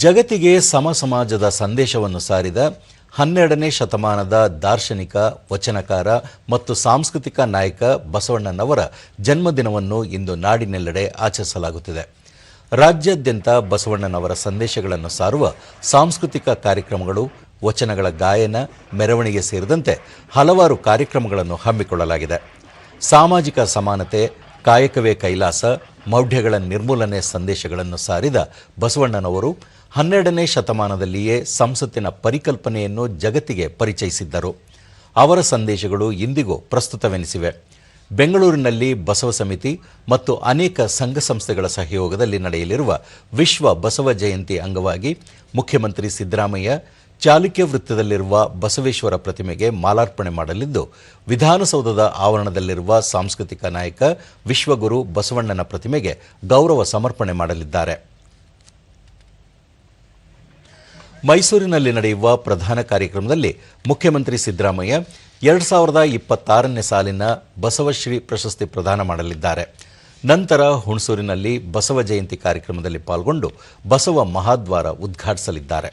ಜಗತ್ತಿಗೆ ಸಮಾಜದ ಸಂದೇಶವನ್ನು ಸಾರಿದ 12ನೇ ಶತಮಾನದ ದಾರ್ಶನಿಕ, ವಚನಕಾರ ಮತ್ತು ಸಾಂಸ್ಕೃತಿಕ ನಾಯಕ ಬಸವಣ್ಣನವರ ಜನ್ಮದಿನವನ್ನು ಇಂದು ನಾಡಿನೆಲ್ಲೆಡೆ ಆಚರಿಸಲಾಗುತ್ತಿದೆ. ರಾಜ್ಯಾದ್ಯಂತ ಬಸವಣ್ಣನವರ ಸಂದೇಶಗಳನ್ನು ಸಾರುವ ಸಾಂಸ್ಕೃತಿಕ ಕಾರ್ಯಕ್ರಮಗಳು, ವಚನಗಳ ಗಾಯನ, ಮೆರವಣಿಗೆ ಸೇರಿದಂತೆ ಹಲವಾರು ಕಾರ್ಯಕ್ರಮಗಳನ್ನು ಹಮ್ಮಿಕೊಳ್ಳಲಾಗಿದೆ. ಸಾಮಾಜಿಕ ಸಮಾನತೆ, ಕಾಯಕವೇ ಕೈಲಾಸ, ಮೌಢ್ಯಗಳ ನಿರ್ಮೂಲನೆ ಸಂದೇಶಗಳನ್ನು ಸಾರಿದ ಬಸವಣ್ಣನವರು 12ನೇ ಶತಮಾನದಲ್ಲಿಯೇ ಸಂಸತ್ತಿನ ಪರಿಕಲ್ಪನೆಯನ್ನು ಜಗತ್ತಿಗೆ ಪರಿಚಯಿಸಿದ್ದರು. ಅವರ ಸಂದೇಶಗಳು ಇಂದಿಗೂ ಪ್ರಸ್ತುತವೆನಿಸಿವೆ. ಬೆಂಗಳೂರಿನಲ್ಲಿ ಬಸವ ಸಮಿತಿ ಮತ್ತು ಅನೇಕ ಸಂಘ ಸಂಸ್ಥೆಗಳ ಸಹಯೋಗದಲ್ಲಿ ನಡೆಯಲಿರುವ ವಿಶ್ವ ಬಸವ ಜಯಂತಿ ಅಂಗವಾಗಿ ಮುಖ್ಯಮಂತ್ರಿ ಸಿದ್ದರಾಮಯ್ಯ ಚಾಲುಕ್ಯ ವೃತ್ತದಲ್ಲಿರುವ ಬಸವೇಶ್ವರ ಪ್ರತಿಮೆಗೆ ಮಾಲಾರ್ಪಣೆ ಮಾಡಲಿದ್ದು, ವಿಧಾನಸೌಧದ ಆವರಣದಲ್ಲಿರುವ ಸಾಂಸ್ಕೃತಿಕ ನಾಯಕ ವಿಶ್ವಗುರು ಬಸವಣ್ಣನ ಪ್ರತಿಮೆಗೆ ಗೌರವ ಸಮರ್ಪಣೆ ಮಾಡಲಿದ್ದಾರೆ. ಮೈಸೂರಿನಲ್ಲಿ ನಡೆಯುವ ಪ್ರಧಾನ ಕಾರ್ಯಕ್ರಮದಲ್ಲಿ ಮುಖ್ಯಮಂತ್ರಿ ಸಿದ್ದರಾಮಯ್ಯ 2026ನೇ ಸಾಲಿನ ಬಸವಶ್ರೀ ಪ್ರಶಸ್ತಿ ಪ್ರದಾನ ಮಾಡಲಿದ್ದಾರೆ. ನಂತರ ಹುಣಸೂರಿನಲ್ಲಿ ಬಸವ ಜಯಂತಿ ಕಾರ್ಯಕ್ರಮದಲ್ಲಿ ಪಾಲ್ಗೊಂಡು ಬಸವ ಮಹಾದ್ವಾರ ಉದ್ಘಾಟಿಸಲಿದ್ದಾರೆ.